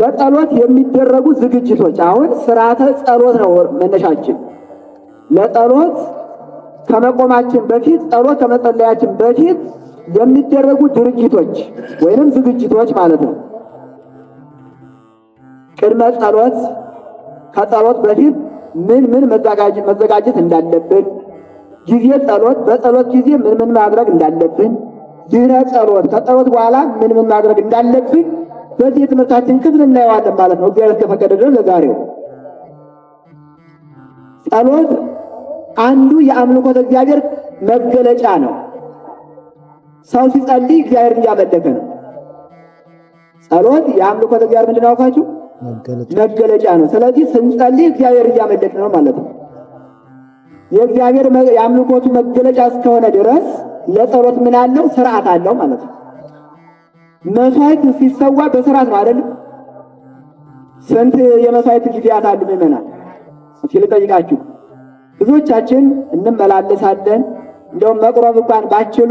ለጸሎት የሚደረጉ ዝግጅቶች አሁን ስርዓተ ጸሎት ነው መነሻችን። ለጸሎት ከመቆማችን በፊት ጸሎት ከመጸለያችን በፊት የሚደረጉ ድርጊቶች ወይንም ዝግጅቶች ማለት ነው። ቅድመ ጸሎት፣ ከጸሎት በፊት ምን መዘጋጀት እንዳለብን፣ ጊዜ ጸሎት፣ በጸሎት ጊዜ ምን ማድረግ እንዳለብን፣ ድህረ ጸሎት፣ ከጸሎት በኋላ ምን ማድረግ እንዳለብን በዚህ የትምህርታችን ክፍል እናየዋለን ማለት ነው። እግዚአብሔር ከፈቀደ ድረስ ለዛሬው ጸሎት አንዱ የአምልኮተ እግዚአብሔር መገለጫ ነው። ሰው ሲጸልይ እግዚአብሔር እያመለከ ነው። ጸሎት የአምልኮተ እግዚአብሔር ምንድን ነው አልኳችሁ? መገለጫ ነው። ስለዚህ ስንጸልይ እግዚአብሔር እያመለክ ነው ማለት ነው። የእግዚአብሔር የአምልኮቱ መገለጫ እስከሆነ ድረስ ለጸሎት ምን አለው? ስርዓት አለው ማለት ነው። መስዋዕት ሲሰዋ በስርዓት ነው አይደል? ስንት የመስዋዕት ጊዜያት አሉ ምእመናን? እስኪ ልጠይቃችሁ። ብዙዎቻችን እንመላለሳለን። እንደውም መቁረብ እንኳን ባችሉ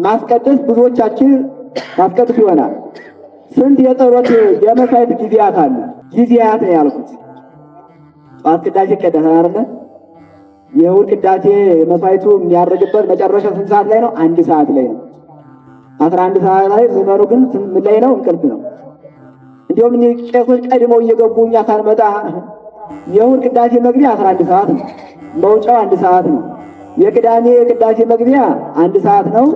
ማስቀደስ ብዙዎቻችን ማስቀደስ ይሆናል። ስንት የጸሎት የመስዋዕት ጊዜያት አሉ? ጊዜያት ነው ያልኩት። ጠዋት ቅዳሴ ይቀደሳል አይደል? የእሑድ ቅዳሴ መስዋዕቱ የሚያደርግበት መጨረሻ ስንት ሰዓት ላይ ነው? 1 ሰዓት ላይ ነው። 11 ሰዓት ላይ ዘመኑ ግን ምን ላይ ነው? እንቅልፍ ነው። እንዲሁም ቄሶች ቀድመው እየገቡ እኛ ሳንመጣ የእሑድ ቅዳሴ መግቢያ 11 ሰዓት ነው። መውጫው 1 ሰዓት ነው። የቅዳሜ ቅዳሴ መግቢያ 1 ሰዓት ነው።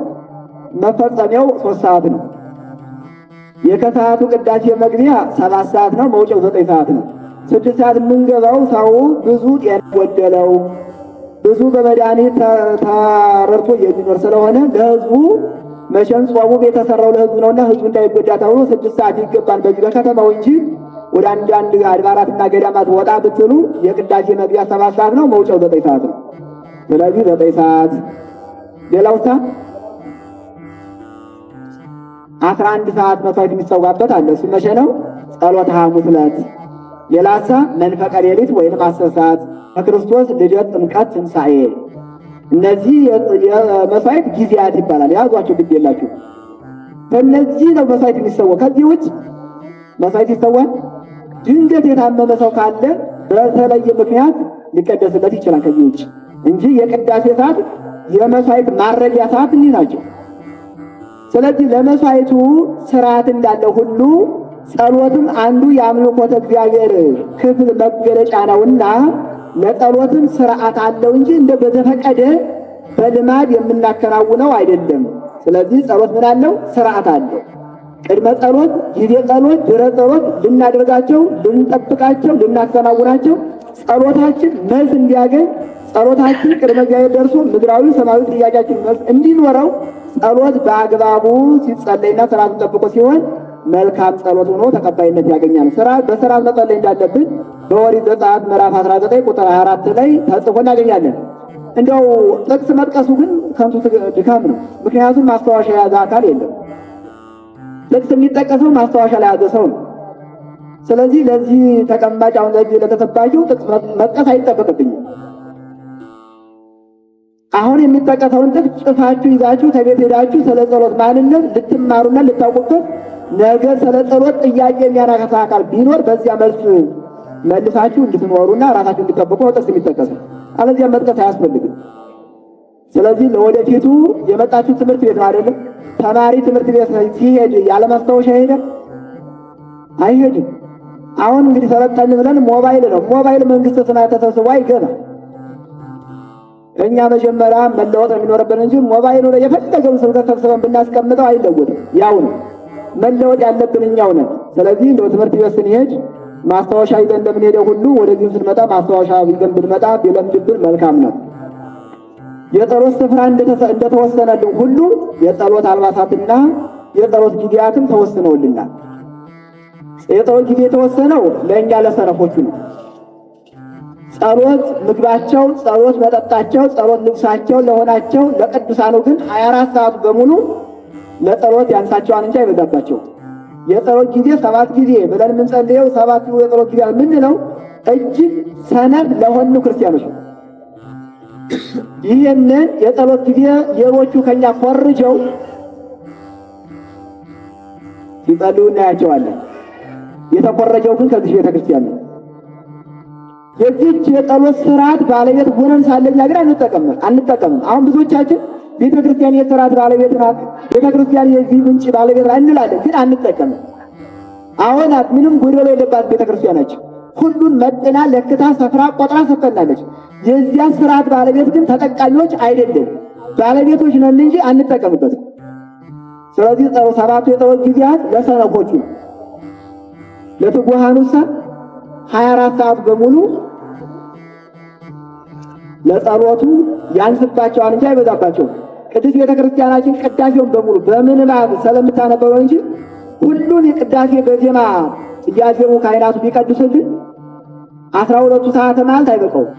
መፈጸሚያው 3 ሰዓት ነው። የከሰዓቱ ቅዳሴ መግቢያ 7 ሰዓት ነው። መውጫው 9 ሰዓት ነው። 6 ሰዓት የምንገባው ሰው ብዙ ጤና ጎደለው ብዙ በመድኃኒት ተረድቶ የሚኖር ስለሆነ ለሕዝቡ መቼም ጾሙ የተሰራው ለሕዝቡ ነውና ሕዝቡ እንዳይጎዳ ተብሎ 6 ሰዓት ይገባል በዚህ በከተማው እንጂ ወደ አንዳንድ አድባራትና ገዳማት ወጣ ብትሉ የቅዳሴ መግቢያ 7 ሰዓት ነው። መውጫው 9 ሰዓት ነው። ስለዚህ 9 ሰዓት ሌላው ሰዓት 11 ሰዓት መስዋዕት የሚሰዋበት አለ። እሱ መቼ ነው? ጸሎተ ሐሙስ ዕለት። ሌላሳ መንፈቀ ሌሊት ወይንም 10 ሰዓት ከክርስቶስ ልደት፣ ጥምቀት፣ ትንሣኤ። እነዚህ የመስዋዕት ጊዜያት ይባላል። ያዟቸው ግድ የላችሁ። ከእነዚህ ነው መስዋዕት የሚሰዋው። ከዚህ ውጭ መስዋዕት ይሰዋል። ድንገት የታመመ ሰው ካለ በተለየ ምክንያት ሊቀደስለት ይችላል ከዚህ ውጭ እንጂ የቅዳሴ ሰዓት የመስዋዕት ማረጊያ ሰዓት እኒህ ናቸው። ስለዚህ ለመስዋዕቱ ስርዓት እንዳለ ሁሉ ጸሎትም አንዱ የአምልኮተ እግዚአብሔር ክፍል መገለጫ ነውና ለጸሎትም ስርዓት አለው እንጂ እንደ በተፈቀደ በልማድ የምናከናውነው አይደለም። ስለዚህ ጸሎት ምን አለው? ስርዓት አለው። ቅድመ ጸሎት፣ ጊዜ ጸሎት፣ ድህረ ጸሎት ልናደርጋቸው፣ ልንጠብቃቸው፣ ልናከናውናቸው ጸሎታችን መልስ እንዲያገኝ ጸሎታችን ቅድመ እግዚአብሔር ደርሶ ምድራዊ ሰማያዊ ጥያቄያችን መልስ እንዲኖረው ጸሎት በአግባቡ ሲጸለይና ስርዓቱን ጠብቆ ሲሆን መልካም ጸሎት ሆኖ ተቀባይነት ያገኛል። በስርዓት መጸለይ እንዳለብን በኦሪት ዘጸአት ምዕራፍ 19 ቁጥር 24 ላይ ተጽፎ እናገኛለን። እንደው ጥቅስ መጥቀሱ ግን ከንቱ ድካም ነው። ምክንያቱም ማስታወሻ የያዘ አካል የለም። ጥቅስ የሚጠቀሰው ማስታወሻ ላይ ያዘ ሰው ነው። ስለዚህ ለዚህ ተቀማጭ አሁን ለዚህ ለተሰባኪው ጥቅስ መጥቀስ አይጠበቅብኝም። አሁን የሚጠቀሰውን ጥቅስ ጽፋችሁ ይዛችሁ ከቤት ሄዳችሁ ስለ ጸሎት ማንነት ልትማሩና ልታውቁበት ነገ ስለ ጸሎት ጥያቄ የሚያነሳ አካል ቢኖር በዚያ መልስ መልሳችሁ እንድትኖሩና ራሳችሁ እንድትጠብቁ ነው ጥቅስ የሚጠቀሰው። አለዚያ መጥቀስ አያስፈልግም። ስለዚህ ለወደፊቱ የመጣችሁ ትምህርት ቤት ነው አይደለም? ተማሪ ትምህርት ቤት ሲሄድ ያለ ማስታወሻ ይሄዳል? አይሄድም። አሁን እንግዲህ ሰለጠን ብለን ሞባይል ነው። ሞባይል መንግስት ሰማያት ተሰብስቦ አይገባም። እኛ መጀመሪያ መለወጥ የሚኖርብን እንጂ ሞባይሉ ላይ የፈለገውን ስልክ ሰብስበን ብናስቀምጠው አይለወጥም። ያው ነው። መለወጥ ያለብን እኛው ነን። ስለዚህ እንደው ትምህርት ቤት ስንሄድ ማስታወሻ ይዘን እንደምንሄደው ሁሉ ወደዚህ ስንመጣ ማስታወሻ ይዘን ብንመጣ ቢለምድብን መልካም ነው። የጸሎት ስፍራ እንደተወሰነልን ሁሉ የጸሎት አልባሳትና የጸሎት ጊዜያትም ተወስነውልናል። የጸሎት ጊዜ የተወሰነው ለእኛ ለሰረፎቹ ነው። ጸሎት ምግባቸው፣ ጸሎት መጠጣቸው፣ ጸሎት ልብሳቸው ለሆናቸው ለቅዱሳኑ ግን 24 ሰዓቱ በሙሉ ለጸሎት ያንሳቸዋል እንጂ አይበዛባቸው። የጸሎት ጊዜ 7 ጊዜ ብለን የምንጸልየው 7 የጸሎት ጊዜ የምንለው እጅግ ሰነፍ ለሆኑ ክርስቲያኖች ነው። ይህንን የጸሎት ጊዜ ሌሎቹ ከኛ ኮርጀው ሲጸልዩ እናያቸዋለን። የተቆረጀው ግን ከዚህ ቤተክርስቲያን ነው። የዚህች የጸሎት ስርዓት ባለቤት ሆነን ሳለኛ ግን አንጠቀምም። አሁን ብዙዎቻችን ቤተክርስቲያን የስርዓት ባለቤት ናት፣ ቤተክርስቲያን የዚህ ምንጭ ባለቤት ናት እንላለን፣ ግን አንጠቀምም። አሁን ምንም ጎደሎ የለባት ቤተክርስቲያናችን ሁሉን መጥና ለክታ ሰፍራ ቆጥራ ሰጥተናለች። የዚያ ስርዓት ባለቤት ግን ተጠቃሚዎች አይደለም፣ ባለቤቶች ነን እንጂ አንጠቀምበትም። ስለዚህ ሰባቱ የጸሎት ጊዜያት ለሰነፎቹ፣ ለትጉሃኑሳ 24 ሰዓት በሙሉ ለጸሎቱ ያንስባቸዋል እንጂ አይበዛባቸውም። ቅድስት ቤተክርስቲያናችን ቅዳሴውን በሙሉ በምንባብ ስለምታነበው እንጂ ሁሉን የቅዳሴ በዜማ እያዜሙ ካህናቱ ቢቀድሱልን 12ቱ ሰዓት ማለት አይበቃውም።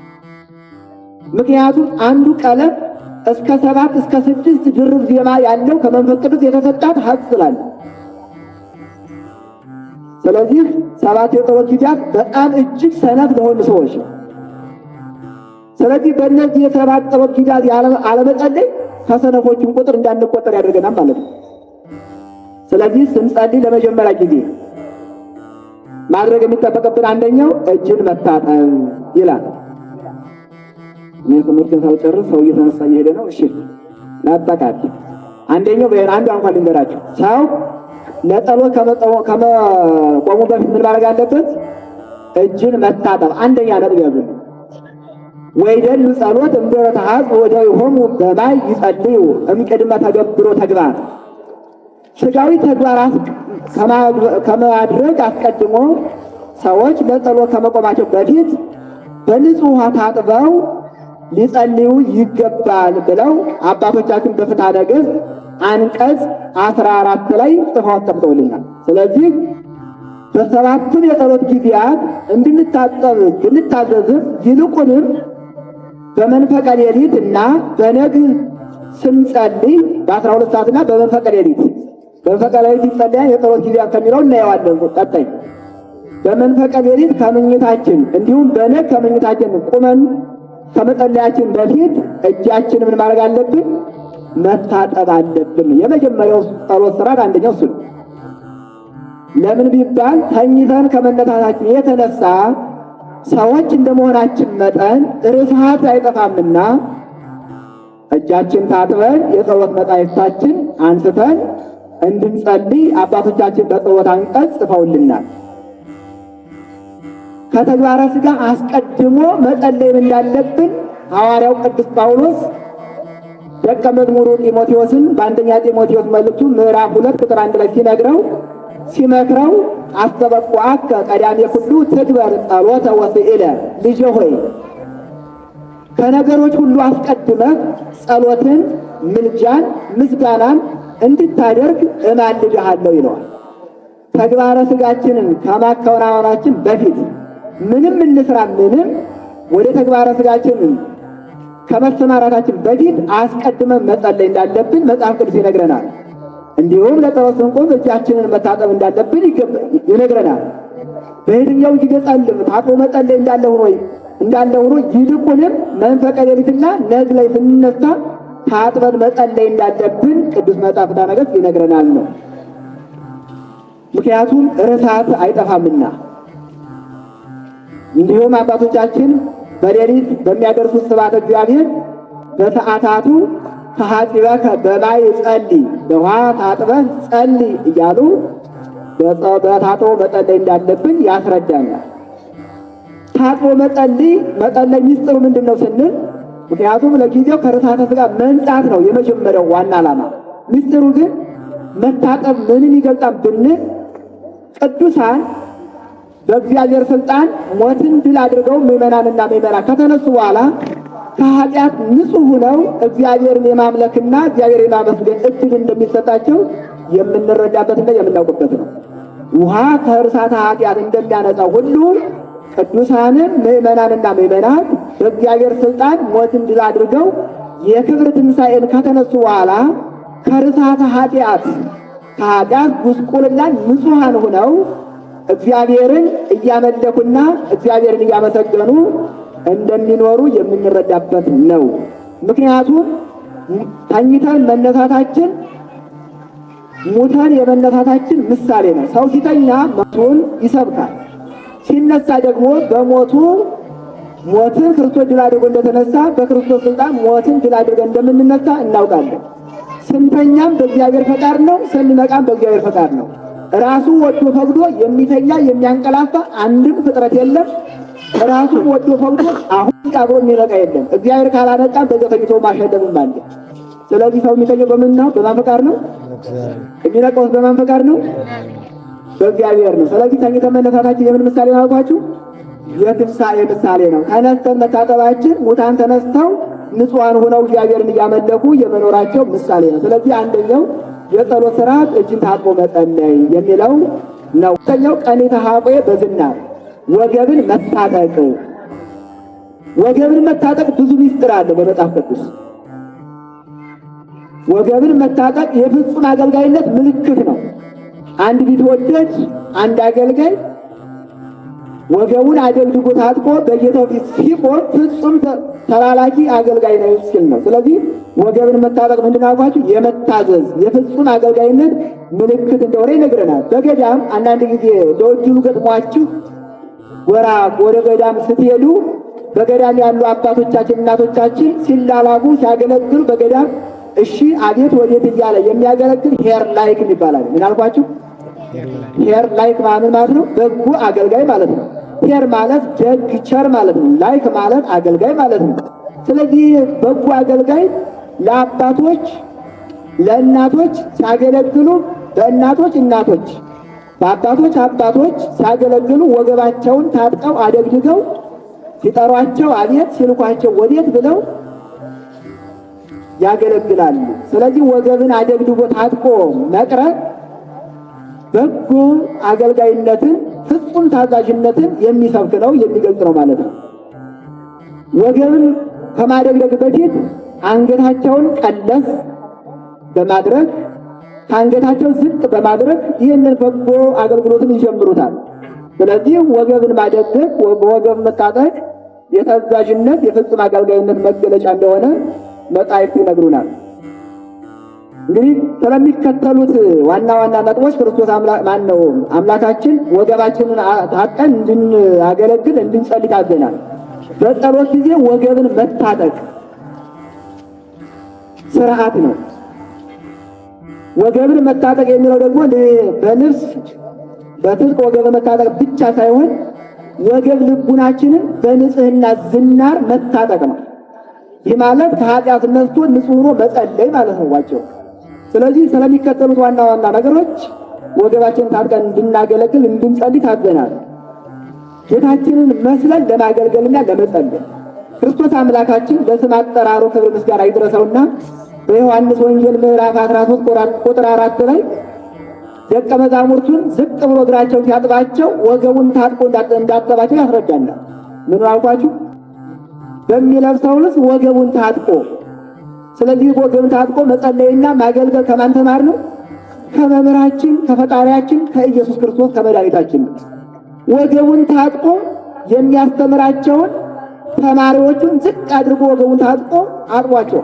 ምክንያቱም አንዱ ቀለም እስከ 7 እስከ 6 ድርብ ዜማ ያለው ከመንፈስ ቅዱስ የተሰጣት ሀብት ስላለ፣ ስለዚህ ሰባት የጸሎት ጊዜያት በጣም እጅግ ሰነፍ ለሆኑ ሰዎች ነው። ስለዚህ በእነዚህ የሰባት ጸሎት ጊዜያት አለመጸለይ ከሰነፎቹም ቁጥር እንዳንቆጠር ያደርገናል ማለት ነው። ስለዚህ ስንጸልይ ለመጀመሪያ ጊዜ ማድረግ የሚጠበቅብን አንደኛው እጅን መታጠብ ይላል። እኔ ትምህርቴን ሳልጨርስ ሰው እየተነሳ እየሄደ ነው። እሺ ላጠቃል። አንደኛው አንዱ እንኳን ልንገራችሁ። ሰው ለጸሎት ከመቆሙ በፊት ምን ማድረግ አለበት? እጅን መታጠብ አንደኛ ነጥብ ያዙ። ወይደሉ ጸሎት እምበረታሃዝ ወደይሆሙ በማይ ይጸልዩ እምቅድመ ተገብሮ ተግባር። ስጋዊ ተግባራት ከማድረግ አስቀድሞ ሰዎች ለጸሎት ከመቆማቸው በፊት በንጹህ ውሃ ታጥበው ሊጸልዩ ይገባል ብለው አባቶቻችን በፍትሐ ነገሥት አንቀጽ 14 ላይ ጽፈው አስቀምጠውልናል። ስለዚህ በሰባቱም የጸሎት ጊዜያት እንድንታጠብ ብንታዘዝም ይልቁንም በመንፈቀ ሌሊት እና በነግህ ስንጸልይ በ12 ሰዓትና በመንፈቀ ሌሊት ይጸልያል። የጸሎት ጊዜያት ከሚለው እናየዋለን ቀጣይ። በመንፈቀ ሌሊት ከምኝታችን እንዲሁም በነግ ከምኝታችን ቁመን ከመጸለያችን በፊት እጃችን ምን ማድረግ አለብን? መታጠብ አለብን። የመጀመሪያው ጸሎት ስርዓት አንደኛው እሱ ነው። ለምን ቢባል ተኝተን ከመነሳታችን የተነሳ ሰዎች እንደመሆናችን መጠን ርፍሃት አይጠፋምና እጃችን ታጥበን የጸሎት መጻሕፍታችን አንስተን እንድንጸልይ አባቶቻችን በጸሎት አንቀጽ ጽፈውልናል። ከተግባረ ሥጋ አስቀድሞ መጸለይም እንዳለብን ሐዋርያው ቅዱስ ጳውሎስ ደቀ መዝሙሩ ጢሞቴዎስን በአንደኛ ጢሞቴዎስ መልእክቱ ምዕራፍ 2 ቁጥር 1 ላይ ሲመክረው አስተበቁዐከ ቀዳሜ ኩሉ ትግበር ጸሎተ ወስዕለ። ልጄ ሆይ ከነገሮች ሁሉ አስቀድመህ ጸሎትን፣ ምልጃን፣ ምስጋናን እንድታደርግ እማልድሃለሁ ይለዋል። ተግባረ ሥጋችንን ከማከናወናችን በፊት ምንም እንስራ ምንም ወደ ተግባረ ሥጋችንን ከመሰማራታችን በፊት አስቀድመን መጸለይ እንዳለብን መጽሐፍ ቅዱስ ይነግረናል። እንዲሁም ለጸሎት ስንቆም እጃችንን መታጠብ እንዳለብን ይነግረናል። በየትኛው ጊዜ ታጥቦ መጸለይ እንዳለ ሆኖ ይልቁንም መንፈቀ ሌሊትና ነግ ላይ ስንነሳ ታጥበን መጸለይ እንዳለብን ቅዱስ መጽሐፍ ነገሥት ይነግረናል ነው። ምክንያቱም ርፍሃት አይጠፋምና። እንዲሁም አባቶቻችን በሌሊት በሚያደርሱት ስብሐተ እግዚአብሔር በሰዓታቱ ከሐፂበከ በማይ ጸልይ፣ በውሃ ታጥበህ ጸልይ እያሉ በታጥቦ መጸለይ እንዳለብን ያስረዳናል። ታጥቦ መጸለይ ሚስጥሩ ምንድን ነው ስንል፣ ምክንያቱም ለጊዜው ከርሳተ ሥጋ መንጻት ነው የመጀመሪያው ዋና ዓላማ። ሚስጥሩ ግን መታጠብ ምንን ይገልጻል ብንል ቅዱሳን በእግዚአብሔር ሥልጣን ሞትን ድል አድርገው ምዕመናንና ምዕመናት ከተነሱ በኋላ ከኃጢአት ንጹሕ ሆነው እግዚአብሔርን የማምለክና እግዚአብሔር የማመስገን እድል እንደሚሰጣቸው የምንረዳበትና የምናውቅበት ነው። ውሃ ከርሳተ ኃጢአት እንደሚያነጻው ሁሉ ቅዱሳንም ምዕመናንና ምዕመናት በእግዚአብሔር ሥልጣን ሞትን ድል አድርገው የክብር ትንሣኤን ከተነሱ በኋላ ከርሳተ ኃጢአት ጉስቁልና ንጹሐን ሆነው እግዚአብሔርን እያመለኩና እግዚአብሔርን እያመሰገኑ እንደሚኖሩ የምንረዳበት ነው። ምክንያቱም ተኝተን መነሳታችን ሙታን የመነሳታችን ምሳሌ ነው። ሰው ሲተኛ ሞቱን ይሰብካል፣ ሲነሳ ደግሞ በሞቱ ሞትን ክርስቶስ ድል አድርጎ እንደተነሳ በክርስቶስ ስልጣን ሞትን ድል አድርገን እንደምንነሳ እናውቃለን። ስንተኛም በእግዚአብሔር ፈቃድ ነው፣ ስንነቃም በእግዚአብሔር ፈቃድ ነው። ራሱ ወዶ ፈቅዶ የሚተኛ የሚያንቀላፋ አንድም ፍጥረት የለም። ራሱ ወዶ ፈቅዶ አሁን አብሮ የሚነቃ የለም። እግዚአብሔር ካላነቃም በዘፈኝቶ ማሸለምም አለ። ስለዚህ ሰው የሚተኛው በምን ነው? በማን ፈቃድ ነው? የሚነቃው በማን ፈቃድ ነው? በእግዚአብሔር ነው። ስለዚህ ተኝተን መነሳታችን የምን ምሳሌ ነው አልኳችሁ? የትንሣኤ ምሳሌ ነው። ተነስተን መታጠባችን ሙታን ተነስተው ንጹሐን ሆነው እግዚአብሔርን እያመለኩ የመኖራቸው ምሳሌ ነው። ስለዚህ አንደኛው የጸሎት ስርዓት እጅን ታጥቦ መጸለይ የሚለው ነው። ሁለተኛው ቀኒተ ሐቆየ በዝናር ወገብን መታጠቅ። ወገብን መታጠቅ ብዙ ምስጢር አለ በመጽሐፍ ቅዱስ። ወገብን መታጠቅ የፍጹም አገልጋይነት ምልክት ነው። አንድ ቢትወደድ አንድ አገልጋይ ወገቡን አደግድጎ ታጥቆ በጌታው ፊት ሲቆም ፍጹም ተላላኪ አገልጋይ ነው ሲል ነው። ስለዚህ ወገብን መታጠቅ ምንድን አልኳችሁ? የመታዘዝ የፍጹም አገልጋይነት ምልክት እንደሆነ ይነግረናል። በገዳም አንዳንድ ጊዜ ለወጅሉ ገጥሟችሁ ወደ ገዳም ስትሄዱ በገዳም ያሉ አባቶቻችን እናቶቻችን ሲላላጉ ሲያገለግሉ በገዳም እሺ አቤት ወዴት እያለ የሚያገለግል ሄር ላይክ ይባላል። ምን አልኳችሁ? ሄር ላይክ ማለት ነው በጎ አገልጋይ ማለት ነው። ሄር ማለት ደግ ቸር ማለት ነው። ላይክ ማለት አገልጋይ ማለት ነው። ስለዚህ በጎ አገልጋይ ለአባቶች ለእናቶች ሲያገለግሉ በእናቶች እናቶች በአባቶች አባቶች ሲያገለግሉ ወገባቸውን ታጥቀው አደግድገው ሲጠሯቸው አቤት ሲልኳቸው ወዴት ብለው ያገለግላሉ። ስለዚህ ወገብን አደግድጎ ታጥቆ መቅረብ በጎ አገልጋይነትን ፍጹም ታዛዥነትን የሚሰብክ ነው የሚገልጽ ነው ማለት ነው። ወገብን ከማደግደግ በፊት አንገታቸውን ቀለስ በማድረግ ከአንገታቸው ዝቅ በማድረግ ይህንን በጎ አገልግሎትን ይጀምሩታል። ስለዚህ ወገብን ማደግደግ በወገብ መታጠቅ የታዛዥነት የፍጹም አገልጋይነት መገለጫ እንደሆነ መጻሕፍት ይነግሩናል። እንግዲህ ስለሚከተሉት ዋና ዋና ነጥቦች ክርስቶስ አምላካችን ወገባችንን ታጥቀን እንድናገለግል እንድንጸልይ ታዘናል። በጸሎት ጊዜ ወገብን መታጠቅ ስርዓት ነው። ወገብን መታጠቅ የሚለው ደግሞ በልብስ በትጥቅ ወገብን መታጠቅ ብቻ ሳይሆን ወገብ ልቡናችንን በንጽህና ዝናር መታጠቅ ነው። ይህ ማለት ከኃጢአት ነስቶ ንጹሕ ሆኖ መጸለይ ማለት ነው ዋቸው። ስለዚህ ስለሚከተሉት ዋና ዋና ነገሮች ወገባችንን ታጥቀን እንድናገለግል እንድንጸልይ ታዘናል። ጌታችንን መስለን ለማገልገልና ለመጸለይ ክርስቶስ አምላካችን ለስም አጠራሩ ክብር ምስጋና ይድረሰውና በዮሐንስ ወንጌል ምዕራፍ 13 ቁጥር 4 ላይ ደቀ መዛሙርቱን ዝቅ ብሎ እግራቸውን ሲያጥባቸው ወገቡን ታጥቆ እንዳጠባቸው ያስረዳናል። ምን አልኳችሁ? በሚለብሰው ልብስ ወገቡን ታጥቆ። ስለዚህ ወገቡን ታጥቆ መጸለይና ማገልገል ከማን ተማር ነው? ከመምህራችን ከፈጣሪያችን ከኢየሱስ ክርስቶስ ከመድኃኒታችን ነው። ወገቡን ታጥቆ የሚያስተምራቸውን ተማሪዎቹን ዝቅ አድርጎ ወገቡን ታጥቆ አጥቧቸው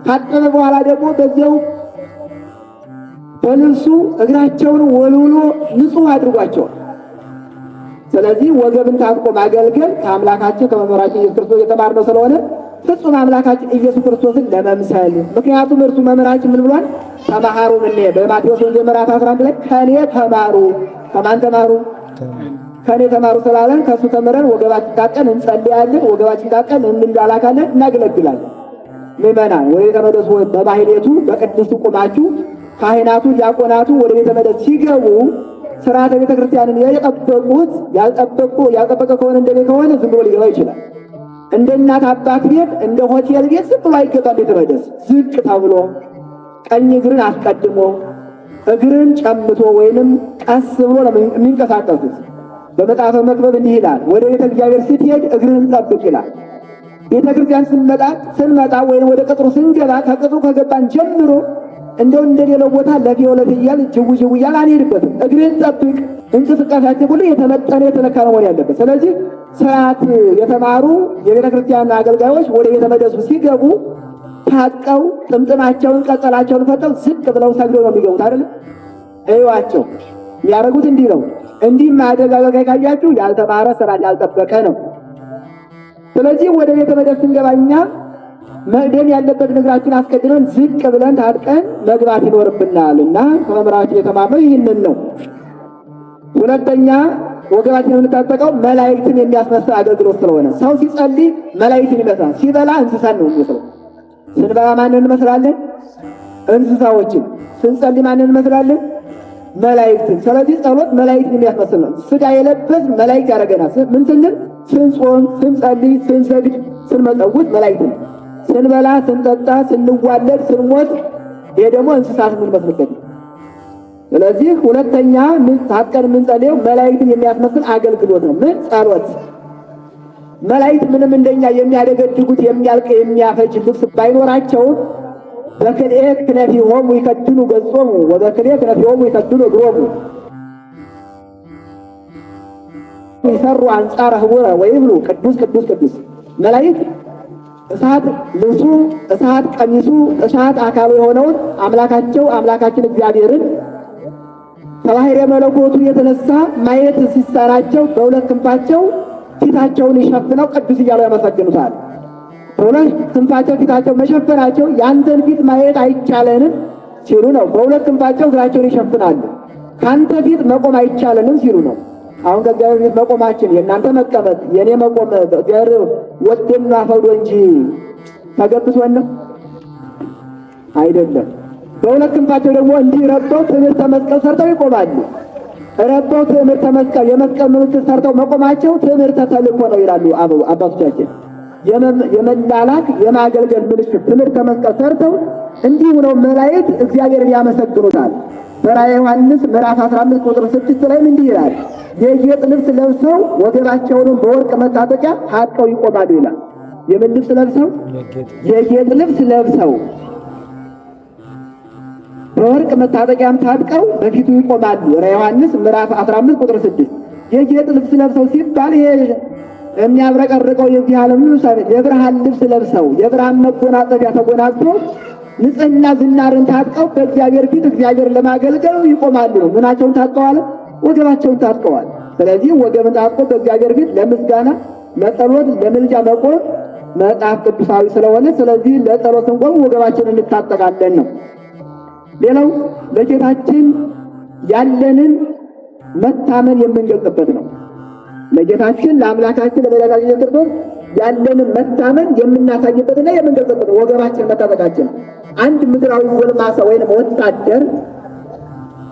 ካጠበ በኋላ ደግሞ በዚያው በልብሱ እግራቸውን ወልውሎ ንጹሕ አድርጓቸዋል። ስለዚህ ወገብን ታጥቆ ማገልገል ከአምላካችን ከመምህራችን ኢየሱስ ክርስቶስ የተማርነው ስለሆነ ፍጹም አምላካችን ኢየሱስ ክርስቶስን ለመምሰል። ምክንያቱም እርሱ መምህራችን ምን ብሏል? ተማሃሩ ምኔ በማቴዎስ ወንጌል ምዕራፍ 11 ላይ ከኔ ተማሩ። ከማን ተማሩ? ከኔ ተማሩ ስላለን ከእሱ ተምረን ወገባችን ታጥቀን እንጸልያለን፣ ወገባችን ታጥቀን እንላላካለን፣ እናገለግላለን። ምእመናን ወደ ቤተ መቅደሱ በማሕሌቱ በቅድስቱ ቁማችሁ ካህናቱ ዲያቆናቱ ወደ ቤተ መቅደስ ሲገቡ ሥርዓተ ቤተ ክርስቲያንን የጠበቁት ያልጠበቀ ከሆነ እንደኔ ከሆነ ዝም ብሎ ሊገባ ይችላል። እንደ እናት አባት ቤት እንደ ሆቴል ቤት ዝም ብሎ አይገባም። ቤተ መቅደስ ዝቅ ተብሎ ቀኝ እግርን አስቀድሞ እግርን ጨምቶ ወይንም ቀስ ብሎ ነው የሚንቀሳቀሱት። በመጽሐፈ መክብብ እንዲህ ይላል፣ ወደ ቤተ እግዚአብሔር ስትሄድ እግርህን ጠብቅ ይላል። ቤተ ክርስቲያን ስንመጣ ወይም ወደ ቅጥሩ ስንገባ ከቅጥሩ ከገባን ጀምሮ እንደው እንደሌላው ቦታ ለፊው ለፊያል ጅው ጅው እያል አንሄድበትም። እግርህን ጠብቅ። እንቅስቃሴያችን ሁሉ የተመጠነ የተለካ ነው መሆን ያለበት። ስለዚህ ስርዓት የተማሩ የቤተ ክርስቲያን አገልጋዮች ወደ ቤተ መቅደሱ ሲገቡ ታጥቀው ጥምጥማቸውን ቀጸላቸውን ፈተው ዝቅ ብለው ሰግደው ነው የሚገቡት አይደል? እዩዋቸው። የሚያደርጉት እንዲህ ነው። እንዲህ ማድረግ አገልጋይ ካያችሁ ያልተማረ ስርዓት ያልጠበቀ ነው። ስለዚህ ወደ ቤተ መቅደስ ስንገባ እኛ መቅደም ያለበት እግራችን አስቀድመን ዝቅ ብለን ታጥቀን መግባት ይኖርብናል እና ከመምህራችን የተማርነው ይህንን ነው። ሁለተኛ ወገባችን የምንታጠቀው መላእክትን የሚያስመስል አገልግሎት ስለሆነ ሰው ሲጸልይ መላእክትን ይመስላል፣ ሲበላ እንስሳን ነው የሚመስለው። ስንበላ ማንን እንመስላለን? እንስሳዎችን። ስንጸልይ ማንን እንመስላለን? መላእክትን። ስለዚህ ጸሎት መላእክትን የሚያስመስል ነው። ስጋ የለበስ መላእክት ያደርገናል። ምን ስንል? ስንጾም፣ ስንጸልይ፣ ስንሰግድ፣ ስንመጸውት መላእክትን፣ ስንበላ፣ ስንጠጣ፣ ስንዋለድ፣ ስንሞት ይሄ ደግሞ እንስሳት የምንመስልበት ነው። ስለዚህ ሁለተኛ ታጥቀን የምንጸልየው መላእክትን የሚያስመስል አገልግሎት ነው። ምን? ጸሎት። መላእክት ምንም እንደኛ የሚያደገድጉት የሚያልቅ የሚያፈጅ ልብስ ባይኖራቸውም በክልኤ ክነፊሆሙ ይከድኑ ገጾሙ ወበክልኤ ክነፊሆሙ ይከድኑ እግሮሙ ይሰሩ አንጻረ ህቡረ ወይብሉ ቅዱስ ቅዱስ ቅዱስ። መላእክት እሳት ልብሱ፣ እሳት ቀሚሱ፣ እሳት አካሉ የሆነውን አምላካችን እግዚአብሔርን ከባሕርየ መለኮቱ የተነሳ ማየት ሲሳናቸው በሁለት ክንፋቸው ፊታቸውን ይሸፍነው ቅዱስ እያሉ ያመሰግኑታል። በሁለት ክንፋቸው ፊታቸው መሸፈናቸው ያንተን ፊት ማየት አይቻለንም ሲሉ ነው። በሁለት ክንፋቸው እግራቸውን ይሸፍናሉ። ካንተ ፊት መቆም አይቻለንም ሲሉ ነው። አሁን ከእግዚአብሔር ፊት መቆማችን የእናንተ መቀመጥ የእኔ መቆም እግዚአብሔር ወዶና ፈቅዶ እንጂ ተገብቶን ነው አይደለም። በሁለት ክንፋቸው ደግሞ እንዲህ ረበው ትምህርተ መስቀል ሰርተው ይቆማሉ። ረበው ትምህርተ መስቀል የመስቀል ምልክት ሰርተው መቆማቸው ትምህርተ ተልእኮ ነው ይላሉ አባቶቻችን። የመላላክ የማገልገል ምልክት ትምህርተ መስቀል ሰርተው እንዲሁ ነው መላእክት እግዚአብሔርን ያመሰግኑታል። በራእየ ዮሐንስ ምዕራፍ 15 ቁጥር 6 ላይ እንዲህ ይላል፣ የጌጥ ልብስ ለብሰው ወገባቸውንም በወርቅ መታጠቂያ ታጥቀው ይቆማሉ ይላል። የምን ልብስ ለብሰው? የጌጥ ልብስ ለብሰው በወርቅ መታጠቂያም ታጥቀው በፊቱ ይቆማሉ። ራእየ ዮሐንስ ምዕራፍ 15 ቁጥር 6 የጌጥ ልብስ ለብሰው ሲባል ይሄ የሚያብረቀርቀው የዚህ ዓለም ልብስ የብርሃን ልብስ ለብሰው የብርሃን መጎናጸፊያ ተጎናጽፈው ንጽሕና ዝናርን ታጥቀው በእግዚአብሔር ፊት እግዚአብሔርን ለማገልገል ይቆማሉ። ምናቸውን ታጥቀዋል? ወገባቸውን ታጥቀዋል። ስለዚህ ወገብን ታጥቆ በእግዚአብሔር ፊት ለምስጋና፣ ለጸሎት፣ ለምልጃ መቆም መጽሐፍ ቅዱሳዊ ስለሆነ ስለዚህ ለጸሎት እንቆም ወገባችንን እንታጠቃለን ነው። ሌላው ለጌታችን ያለንን መታመን የምንገልጽበት ነው። ለጌታችን ለአምላካችን ለመድኃኒታችን ክርስቶስ ያለንን መታመን የምናሳይበትና የምንገልጽበት ወገባችን መታጠቃችን። አንድ ምድራዊ ጎልማሳ ወይም ወታደር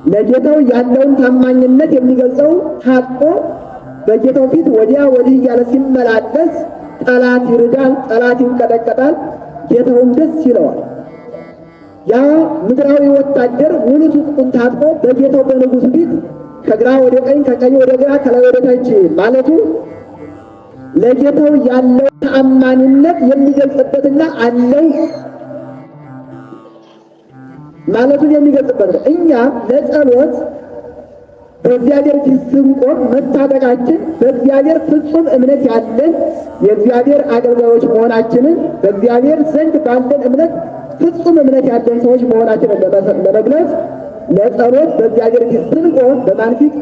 ለጌታው ያለውን ታማኝነት የሚገልጸው ታጥቆ በጌታው ፊት ወዲያ ወዲህ እያለ ሲመላለስ ጠላት ይርዳል፣ ጠላት ይንቀጠቀጣል፣ ጌታውም ደስ ይለዋል። ያ ምድራዊ ወታደር ሙሉ ትጥቁን ታጥቆ በጌታው በንጉሥ ፊት ከግራ ወደ ቀኝ ከቀኝ ወደ ግራ ከላይ ወደ ታች ማለቱ ለጌታው ያለው ተአማኒነት የሚገልጽበትና አለው ማለቱን የሚገልጽበት ነው። እኛ ለጸሎት በእግዚአብሔር ፊት ስንቆም መታጠቃችን በእግዚአብሔር ፍጹም እምነት ያለን የእግዚአብሔር አገልጋዮች መሆናችንን በእግዚአብሔር ዘንድ ባለን እምነት ፍጹም እምነት ያለን ሰዎች መሆናችንን ለመግለጽ ለጸሎት በእግዚአብሔር ፊት ስንቆም በማን ፊት?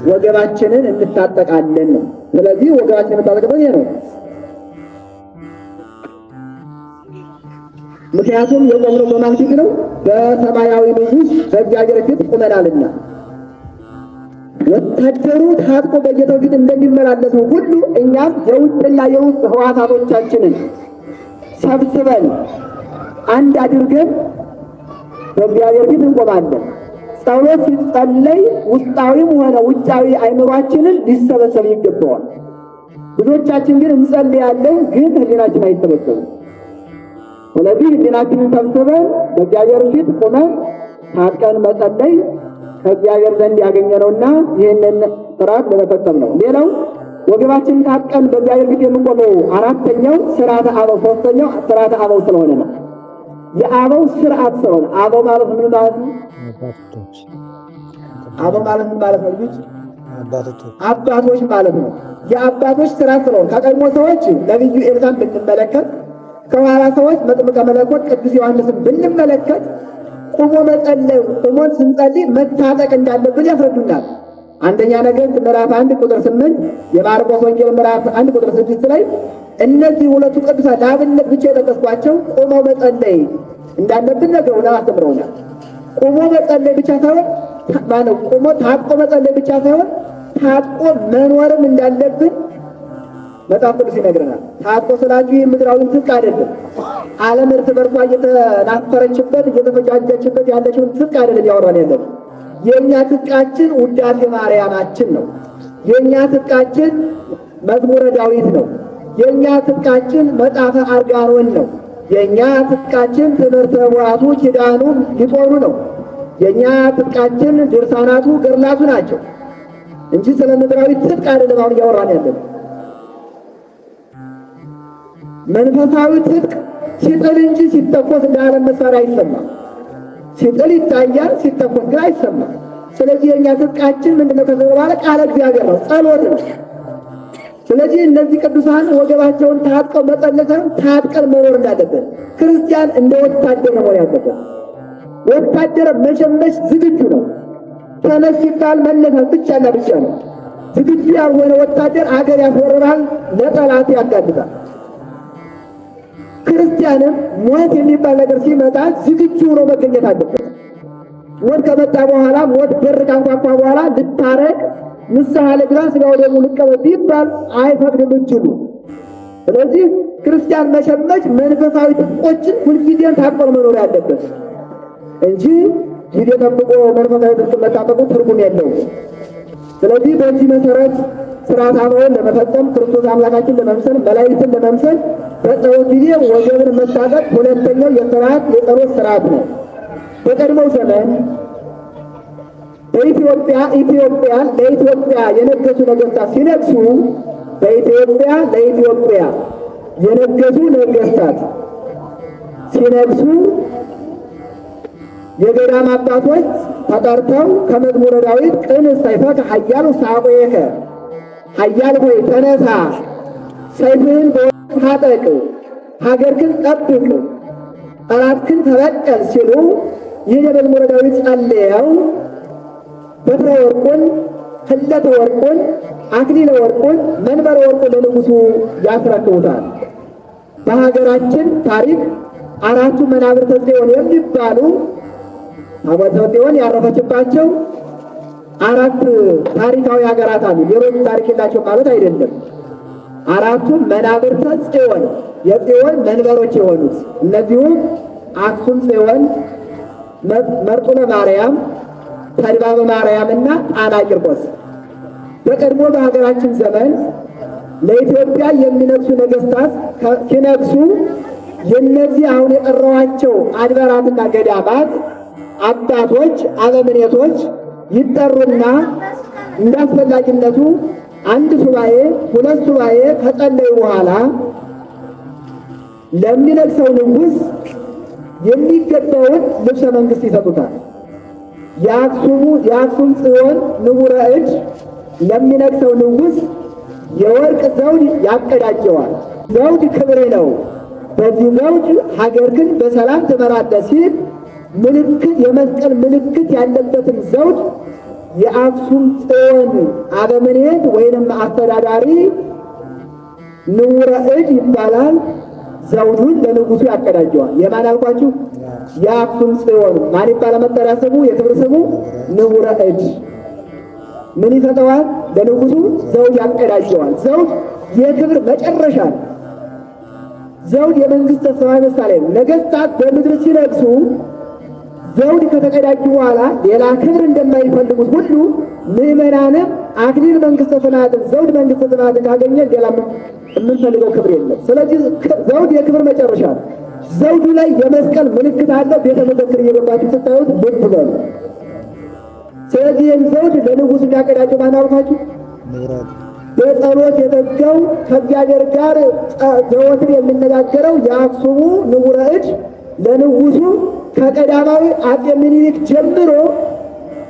ወገባችንን እንታጠቃለን ነው። ስለዚህ ወገባችንን የምንታጠቅበት ይሄ ነው። ምክንያቱም የቆምነው በማን ፊት ነው? በሰማያዊ ንጉሥ በእግዚአብሔር ፊት ቁመናልና። ወታደሩ ታጥቆ በጌታው ፊት እንደሚመላለሰው ሁሉ እኛም የውጭና የውስጥ ሕዋሳቶቻችንን ሰብስበን አንድ አድርገን በእግዚአብሔር ፊት እንቆማለን። ጸሎት ሲጸለይ ውስጣዊም ሆነ ውጫዊ አይምሯችንን ሊሰበሰብ ይገባዋል። ብዙዎቻችን ግን እንጸልያለን፣ ግን ሕሊናችን አይሰበሰብም። ስለዚህ ሕሊናችንን ሰብስበን በእግዚአብሔር ፊት ቆመን ታጥቀን መጸለይ ከእግዚአብሔር ዘንድ ያገኘነውና ይህንን ስርዓት ለመፈጸም ነው። ሌላው ወገባችንን ታጥቀን በእግዚአብሔር ፊት የምንቆመው አራተኛው ስርዓተ አበው፣ ሶስተኛው ስርዓተ አበው ስለሆነ ነው። የአበው ስርዓት ስለሆነ አበው ማለት ምን ማለት ነው? አበው ማለት ምን ማለት ነው? ልጅ አባቶች ማለት ነው። የአባቶች ስርዓት ስለሆነ ከቀድሞ ሰዎች ነቢዩ ኤልሳዕን ብንመለከት ከኋላ ሰዎች መጥምቀ መለኮት ቅዱስ ዮሐንስን ብንመለከት ቁሞ መጸለይ ቁሞን ስንጸልይ መታጠቅ እንዳለብን ያስረዱናል። አንደኛ ነገሥት ምዕራፍ 1 ቁጥር 8 የማርቆስ ወንጌል ምዕራፍ 1 ቁጥር 6 ላይ እነዚህ ሁለቱ ቅዱሳን ለአብነት ብቻ የጠቀስኳቸው ቁመው መጸለይ እንዳለብን ነግረውናል፣ አስተምረውናል። ቁሞ መጸለይ ብቻ ሳይሆን ቁሞ ታጥቆ መጸለይ ብቻ ሳይሆን ታጥቆ መኖርም እንዳለብን መጽሐፍ ቅዱስ ይነግረናል። ታጥቆ ስላችሁ ይህ ምድራዊ ትጥቅ አይደለም። ዓለም እርስ በርሷ እየተናፈረችበት እየተፈጃጀችበት ያለችውን ትጥቅ አይደለም ያወራን ያለን። የእኛ ትጥቃችን ውዳሴ ማርያማችን ነው። የእኛ ትጥቃችን መዝሙረ ዳዊት ነው። የእኛ ትጥቃችን መጽሐፈ አርጋኖን ነው። የእኛ ትጥቃችን ትምህርተ ቡራቱ ኪዳኑ ሊጦኑ ነው። የእኛ ትጥቃችን ድርሳናቱ ገድላቱ ናቸው እንጂ ስለ ምድራዊ ትጥቅ አይደለም አሁን እያወራን ያለን። መንፈሳዊ ትጥቅ ሲጥል እንጂ ሲተኮስ እንደ ዓለም መሳሪያ አይሰማም። ሲጥል ይታያል፣ ሲተኮስ ግን አይሰማም። ስለዚህ የእኛ ትጥቃችን ምንድነው? ከዚህ በኋላ ቃለ እግዚአብሔር ነው፣ ጸሎት ነው። ስለዚህ እነዚህ ቅዱሳን ወገባቸውን ታጥቀው መጸለይ ታጥቀን መኖር እንዳለበት ክርስቲያን እንደ ወታደር መሆን ያለበት። ወታደር መሸመሽ ዝግጁ ነው። ተነስ ሲባል መነሳት ብቻና ብቻ ነው። ዝግጁ ያልሆነ ወታደር አገር ያስወርራል፣ ለጠላት ያጋልጣል። ክርስቲያንም ሞት የሚባል ነገር ሲመጣ ዝግጁ ሆኖ መገኘት አለበት። ሞት ከመጣ በኋላ ሞት በር ካንኳኳ በኋላ ልታረቅ ንስሐ ልግባ ሥጋው ደሙን ልቀበል ቢባል አይፈቅድም እጅሉ። ስለዚህ ክርስቲያን መሸመች መንፈሳዊ ትጥቆችን ሁልጊዜም ታጥቆ መኖር ያለበት እንጂ ጊዜ ጠብቆ መንፈሳዊ ትጥቅ መታጠቁ ትርጉም የለውም። ስለዚህ በዚህ መሰረት ስርዓተ አበውን ለመፈጸም ክርስቶስ አምላካችን ለመምሰል መላእክትን ለመምሰል በጸሎት ጊዜ ወገብን መታጠቅ ሁለተኛው የጸሎት ስርዓት ነው። በቀድሞው ዘመን ለኢትዮጵያ የነገሱ ነገስታት ሲነግሱ ለኢትዮጵያ የነገሱ ነገስታት ሲነግሱ የገዳም አባቶች ተጠርተው ከመዝሙረ ዳዊት ቅን ሰይፈከ ኃያል ሳቆየከ ኃያል ሆይ ተነሳ፣ ሰይፍህን በወገብ ታጠቅ፣ ሀገር ግን ጠብቅ፣ ጠላትህን ተበቀል ሲሉ ይህን የመዝሙረ ዳዊት ጸልየው በትረ ወርቁን፣ ህለተ ወርቁን፣ አክሊለ ወርቁን፣ መንበረ ወርቁን ለንጉሡ ያስረክቡታል። በሀገራችን ታሪክ አራቱ መናብርተ ጽዮን የሚባሉ ታቦተ ጽዮን ያረፈችባቸው አራት ታሪካዊ ሀገራት አሉ። ሌሎች ታሪክ የላቸው ማለት አይደለም። አራቱ መናብርተ ጽዮን የጽዮን መንበሮች የሆኑት እነዚሁም አክሱም ጽዮን፣ መርጡለ ማርያም፣ ተድባበ ማርያምና ጣና ቂርቆስ። በቀድሞ በሀገራችን ዘመን ለኢትዮጵያ የሚነግሱ ነገስታት ሲነግሱ የነዚህ አሁን የጠራኋቸው አድባራትና ገዳማት አባቶች አበምኔቶች ይጠሩና እንዳስፈላጊነቱ አንድ ሱባኤ ሁለት ሱባኤ ከጸለዩ በኋላ ለሚነግሰው ንጉሥ የሚገባውን ልብሰ መንግስት ይሰጡታል። የአክሱም ጽዮን ንቡረ እድ ለሚነግሰው ንጉሥ የወርቅ ዘውድ ያቀዳጀዋል። ዘውድ ክብር ነው፣ በዚህ ዘውድ ሀገር ግን በሰላም ትመራለህ ሲል ምልክት የመስቀል ምልክት ያለበትን ዘውድ የአክሱም ጽዮን አበምኔት ወይንም አስተዳዳሪ ንቡረ እድ ይባላል። ዘውዱን ለንጉሱ ያቀዳጀዋል። የማን አልኳችሁ? የአክሱም ጽዮን ማን ይባላል? መጠሪያ ስሙ የክብር ስሙ ንቡረ እድ። ምን ይሰጠዋል? ለንጉሱ ዘውድ ያቀዳጀዋል። ዘውድ የክብር መጨረሻ ነው። ዘውድ የመንግስት ተስፋ ምሳሌ ነው። ነገስታት በምድር ሲነግሱ ዘውድ ከተቀዳጁ በኋላ ሌላ ክብር እንደማይፈልጉት ሁሉ ምዕመናንም አክሊል መንግስተ ሰማያትን ዘውድ መንግስተ ሰማያትን ካገኘ ሌላ የምንፈልገው ክብር የለም። ስለዚህ ዘውድ የክብር መጨረሻ ነው። ዘውዱ ላይ የመስቀል ምልክት አለ። ቤተ መዘክር እየገባችሁ ስታዩት ልብ በሉ። ስለዚህ ይህን ዘውድ ለንጉሥ የሚያቀዳጀው ማን አልኳችሁ? በጸሎት የተጋው ከእግዚአብሔር ጋር ዘወትር የሚነጋገረው የአክሱሙ ንቡረ እድ ለንጉሱ ከቀዳማዊ አፄ ምኒልክ ጀምሮ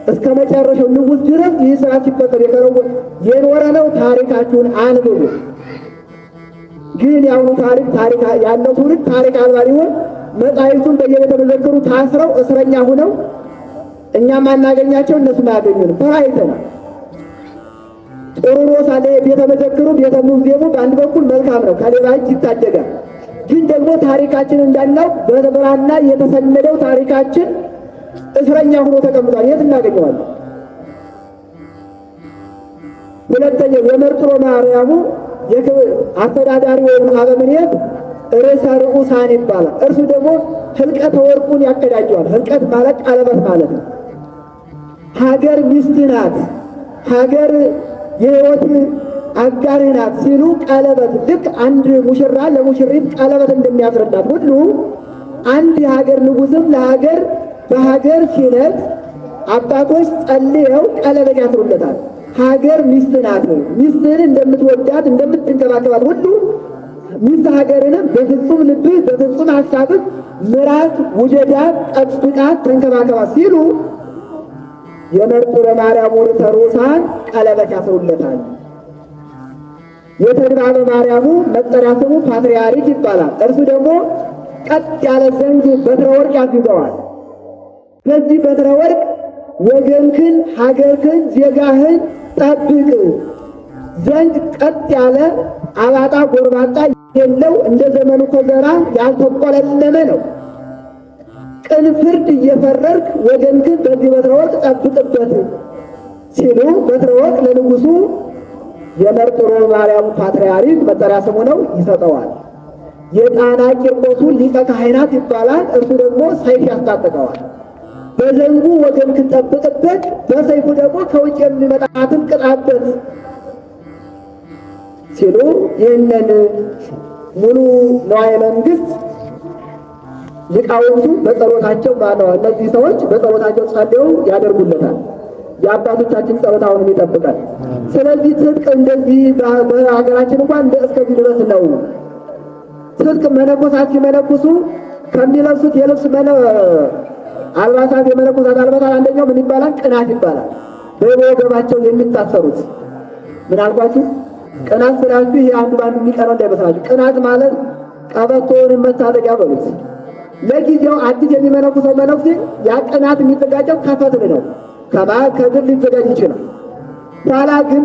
እስከ መጨረሻው ንጉሥ ድረስ ይህ ስርዓት ሲፈጸም የኖረ ነው። ታሪካችሁን አንብቡ። ግን የአሁኑ ታሪክ ያለው ትውልድ ታሪክ አልባ ሊሆን መጻሕፍቱን በየቤተ መዘክሩ ታስረው እስረኛ ሁነው እኛም አናገኛቸው እነሱ አያገኙንም። ተራይተናል። ጥሩ ነው ሳለ ቤተ መዘክሩ ቤተ ሙዚየሙ በአንድ በኩል መልካም ነው፣ ከሌባ እጅ ይታደጋል። ግን ደግሞ ታሪካችን እንዳናውቅ በብራና የተሰነደው ታሪካችን እስረኛ ሆኖ ተቀምጧል። የት እናገኘዋለን? ሁለተኛው የመርጥሮ ማርያሙ አስተዳዳሪ ወይም አበምኔት ርዕሰ ርዑሳን ይባላል። እርሱ ደግሞ ህልቀተ ወርቁን ያቀዳጀዋል። ህልቀት ማለት ቀለበት ማለት ነው። ሀገር ሚስት ናት፣ ሀገር የህይወት አጋር ናት ሲሉ ቀለበት ልክ አንድ ሙሽራ ለሙሽሪት ቀለበት እንደሚያስረዳት ሁሉ አንድ የሀገር ንጉሥም ለሀገር በሀገር ሲነት አባቶች ጸልየው ቀለበት ያስሩለታል። ሀገር ሚስት ናት። ሚስትህን እንደምትወዳት እንደምትንከባከባት ሁሉ ሚስት ሀገርንም በፍጹም ልብህ በፍጹም ሀሳብህ ምራት፣ ውደዳት፣ ጠብቃት፣ ተንከባከባት ሲሉ የመርጥረ ማርያም ርዕሰ ርዑሳን ቀለበት ያስሩለታል። የተድባበ ማርያሙ መጠሪያ ስሙ ፓትርያርክ ይባላል። እርሱ ደግሞ ቀጥ ያለ ዘንግ በትረ ወርቅ ያስይዘዋል። በዚህ በትረ ወርቅ ወገንክን፣ ሀገርክን፣ ዜጋህን ጠብቅ ዘንድ ቀጥ ያለ አባጣ ጎርባጣ የለው እንደ ዘመኑ ኮዘራ ያልተቆለለመ ነው። ቅን ፍርድ እየፈረርክ ወገንክን በዚህ በትረ ወርቅ ጠብቅበት ሲሉ በትረ ወርቅ ለንጉሡ የመርጥሮ ማርያም ፓትርያርክ መጠሪያ ስሙ ነው ይሰጠዋል። የጣና ቂርቆሱ ሊቀ ካህናት ይባላል። እርሱ ደግሞ ሰይፍ ያስታጥቀዋል። በዘንጉ ወገንክን ጠብቅበት፣ በሰይፉ ደግሞ ከውጭ የሚመጣትን ቅጣበት ሲሉ ይህንን ሙሉ ነዋየ መንግስት ሊቃውንቱ በጸሎታቸው ባለው እነዚህ ሰዎች በጸሎታቸው ጸልየው ያደርጉለታል። የአባቶቻችን ጸሎት አሁንም ይጠብቃል። ስለዚህ ትጥቅ እንደዚህ በሀገራችን እንኳን እንደ እስከዚህ ድረስ ነው። ትጥቅ መነኮሳት ሲመነኩሱ ከሚለብሱት የልብስ አልባሳት የመነኮሳት አልባሳት አንደኛው ምን ይባላል? ቅናት ይባላል። በወገባቸው የሚታሰሩት ምን አልኳችሁ? ቅናት ስላችሁ ይሄ አንዱ ባንዱ የሚቀረው እንዳይመስላችሁ። ቅናት ማለት ቀበቶውን መታጠቂያ በሉት። ለጊዜው አዲስ የሚመነኩሰው መነኩሴ ያ ቅናት የሚዘጋጀው ከፈትል ነው። ከድር ሊዘጋጅ ይችላል። ኋላ ግን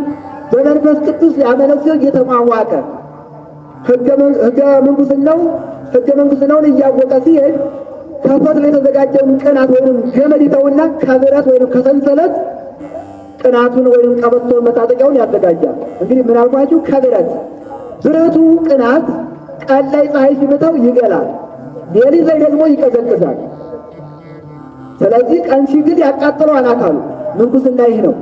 በመንፈስ ቅዱስ ያመነኩሴው እየተሟሟቀ ሕገ መንግሥናውን እያወቀ ሲሄድ ከፈትል የተዘጋጀውን ቅናት ወይም ገመድ ይተውና ከብረት ወይም ከሰንሰለት ቅናቱን ወይም ቀበቶውን መታጠቂያውን ያዘጋጃል። እንግዲህ ምን አልኳችሁ? ከብረት ብረቱ ቅናት ቀን ላይ ፀሐይ ሲመታው ይገላል፣ ሌሊት ላይ ደግሞ ይቀዘቅዛል። ስለዚህ ቀን ሲግል ያቃጥለዋል አካሉ። ምንኩስና ይህ ነው።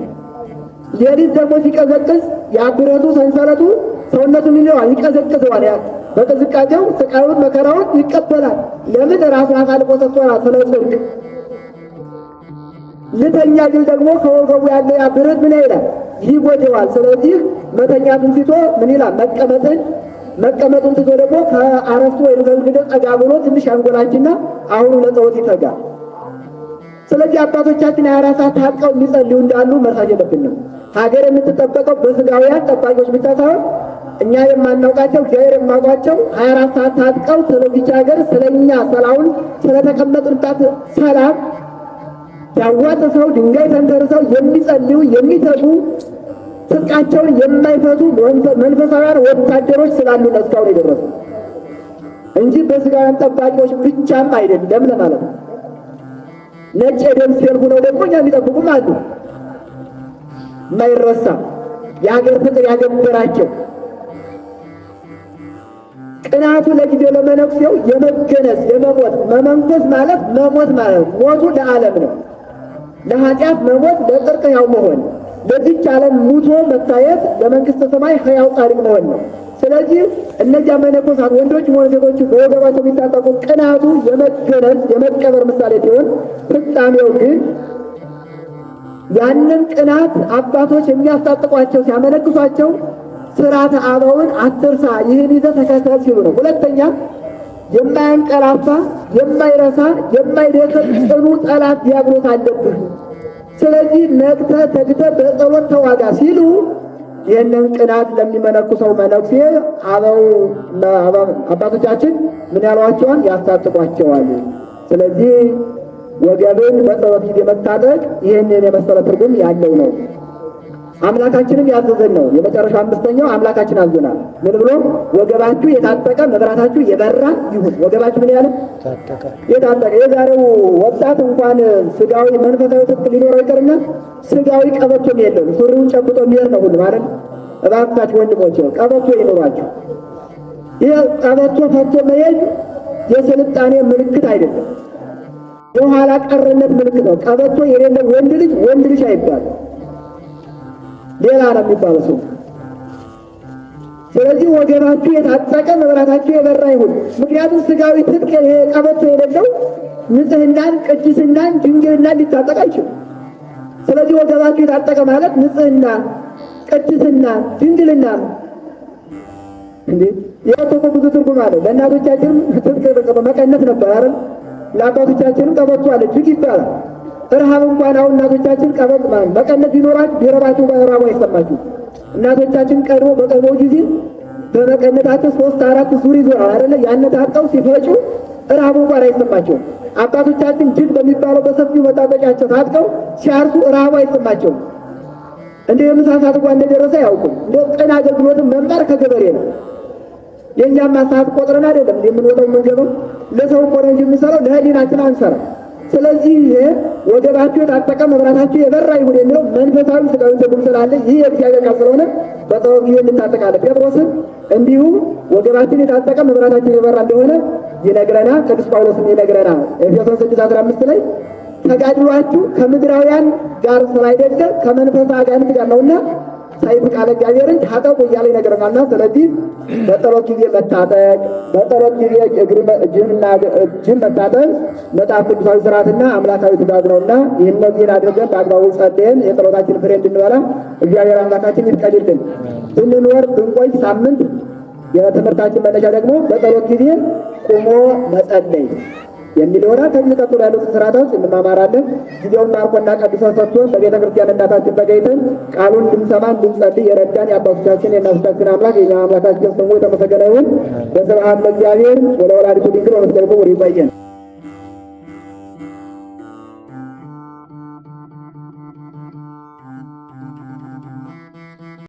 ሌሊት ደግሞ ሲቀዘቅዝ ያ ብረቱ ሰንሰለቱ ሰውነቱን ይለዋል፣ ይቀዘቅዘዋል። በቅዝቃዜው ስቃዩን መከራውን ይቀበላል። ለምን? ራሱን አሳልፎ ሰጥቷል ስለ ጽድቅ። ልተኛ ግን ደግሞ ከወገቡ ያለ ያ ብረት ምን ይላል? ይጎደዋል። ስለዚህ መተኛቱን ትቶ ምን ይላል? መቀመጡን ትቶ ደግሞ ከአረፍቱ ወይም ከእንግዲህ ጠጋ ብሎ ትንሽ አንጎላችና አሁኑ ለጸሎት ይተጋል። ስለዚህ አባቶቻችን 24 ሰዓት ታጥቀው የሚጸልዩ እንዳሉ መርሳት የለብንም። ሀገር የምትጠበቀው በስጋውያን ጠባቂዎች ብቻ ሳይሆን እኛ የማናውቃቸው እግዚአብሔር የማውቃቸው 24 ሰዓት ታጥቀው ስለዚች ሀገር ስለኛ ሰላሙን ስለተቀመጥንባት ሰላም ያዋጥሰው ድንጋይ ተንተርሰው የሚጸልዩ የሚተጉ ትጥቃቸውን የማይፈቱ መንፈሳውያን ወታደሮች ስላሉ ነው እስካሁን የደረሱ እንጂ በስጋውያን ጠባቂዎች ብቻም አይደለም ለማለት ነው። ነጭ የደም ሴል ሆነው ደግሞ እኛ የሚጠብቁም አሉ። የማይረሳ የሀገር ፍቅር ያገበራቸው ቅናቱ ለጊዜው ለመነኩሴው የመገነዝ የመሞት መመንኮስ ማለት መሞት ማለት ሞቱ ለዓለም ነው። ለኃጢአት መሞት ለጽድቅ ሕያው መሆን፣ ለዚች ዓለም ሙቶ መታየት ለመንግሥተ ሰማይ ሕያው ጻድቅ መሆን ነው። ስለዚህ እነዚያ መነኮሳት ወንዶች ሆነ ሴቶች በወገባቸው የሚታጠቁ ቅናቱ የመገነዝ የመቀበር ምሳሌ ሲሆን ፍጻሜው ግን ያንን ቅናት አባቶች የሚያስታጥቋቸው ሲያመነክሷቸው ሥርዓተ አበውን አትርሳ ይህን ይዘህ ተከተል ሲሉ ነው። ሁለተኛ የማያንቀላፋ የማይረሳ የማይደክም ጽኑ ጠላት ዲያብሎስ አለብህ። ስለዚህ ነቅተህ ተግተህ በጸሎት ተዋጋ ሲሉ ይህንን ቅናት ለሚመነኩሰው መነኩሴ አባቶቻችን ምን ያሏቸዋል? ያስታጥቋቸዋል። ስለዚህ ወገብን በጸሎት ጊዜ መታጠቅ ይህንን የመሰለ ትርጉም ያለው ነው። አምላካችንም ያዘዘን ነው። የመጨረሻ አምስተኛው አምላካችን አዞናል። ምን ብሎ? ወገባችሁ የታጠቀ መብራታችሁ የበራ ይሁን። ወገባችሁ ምን ያለ የታጠቀ። የዛሬው ወጣት እንኳን ስጋዊ መንፈሳዊ ትጥቅ ሊኖረው ይቅርና ስጋዊ ቀበቶም የለውም። ሱሪውን ጨብጦ የሚሄድ ነው ሁሉ ማለት። እባካችሁ ወንድሞቼ ቀበቶ ይኖራችሁ። ይህ ቀበቶ ፈቶ መሄድ የስልጣኔ ምልክት አይደለም፣ የኋላ ቀርነት ምልክት ነው። ቀበቶ የሌለው ወንድ ልጅ አይባልም፣ ሌላ ነው የሚባለው ሰው። ስለዚህ ወገባችሁ የታጠቀ መብራታችሁ የበራ ይሁን። ምክንያቱም ስጋዊ ትጥቅ ቀበቶ የሌለው ንጽህናን፣ ቅድስናን፣ ድንግልናን ሊታጠቅ አይችልም። ስለዚህ ወገባችሁ የታጠቀ ማለት ንጽህና፣ ቅድስና፣ ድንግልና እንዴ የወጥቶ ብዙ ትርጉም አለ። ለእናቶቻችንም ትጥቅ መቀነት ነበር አይደል? ለአባቶቻችንም ቀበቶ አለ እጅግ ይባላል። ረሃብ እንኳን አሁን እናቶቻችን ቀበጥ ማለት መቀነት ቢኖራችሁ ቢረባችሁ ባይራቡ አይሰማችሁ። እናቶቻችን ቀድሞ በቀድሞ ጊዜ በመቀነታቸው 3-4 ዙር ይዞራል አይደለ? ያነታጠው ሲፈጩ ረሃቡ እንኳን አይሰማቸውም። አባቶቻችን ጅል በሚባለው በሰፊው መጣበቂያቸው ታጥቀው ሲያርሱ ረሃቡ አይሰማቸውም። እንደ የምሳ ሰዓት እንኳን እንደደረሰ አያውቁም። እንደ ቀን አገልግሎትን መማር ከገበሬ ነው። የእኛማ ሰዓት ቆጥረን አይደለም የምንወጣው የምንገባው። ለሰው ቆጥረን እንጂ የምንሰራው ለህሊናችን አንሰራ። ስለዚህ ወገባችሁ የታጠቀ መብራታችሁ የበራ ይሁን የሚለው መንፈሳዊ ስጋዊ ትርጉም ስላለ ይህ የእግዚአብሔር ቃል ስለሆነ በጸሎት ጊዜ እንታጠቃለን። ጴጥሮስም እንዲሁ ወገባችን የታጠቀ መብራታችን የበራ እንደሆነ ይነግረናል። ቅዱስ ጳውሎስም ይነግረናል። ኤፌሶን 6:15 ላይ ተጋድሏችሁ ከምድራውያን ጋር ስላይደለ ከመንፈሳዊ አጋንንት ጋር ነውና ሰይፍ ቃለ እግዚአብሔርን ታጠቁ እያለ ይነግረናልና ስለዚህ በጸሎት ጊዜ መታጠቅ፣ በጸሎት ጊዜ እጅን መታጠቅ መጽሐፍ ቅዱሳዊ ስርዓትና አምላካዊ ትእዛዝ ነውና ይህን አድርገን በአግባቡ ጸልየን የጸሎታችን ፍሬ እንድንበላ እግዚአብሔር አምላካችን ይፍቀድልን። ብንኖር ብንቆይ ሳምንት የትምህርታችን መነሻ ደግሞ በጸሎት ጊዜ ቁሞ መጸለይ የሚል ይሆናል። ከዚህ ቀጥሎ ያሉትን ስርዓቶች እንማማራለን። ጊዜውን ባርኮና ቀድሶ ሰጥቶን በቤተ ክርስቲያን እናታችን ተገኝተን ቃሉን እንድንሰማ እንድንጸልይ የረዳን የአባቶቻችን የእናቶቻችን አምላክ የእኛ አምላካችን ስሙ የተመሰገነ ይሁን። በስብሐት ለእግዚአብሔር ወለወላዲቱ ድንግል ወለመስቀሉ ክቡር። ይቆየን።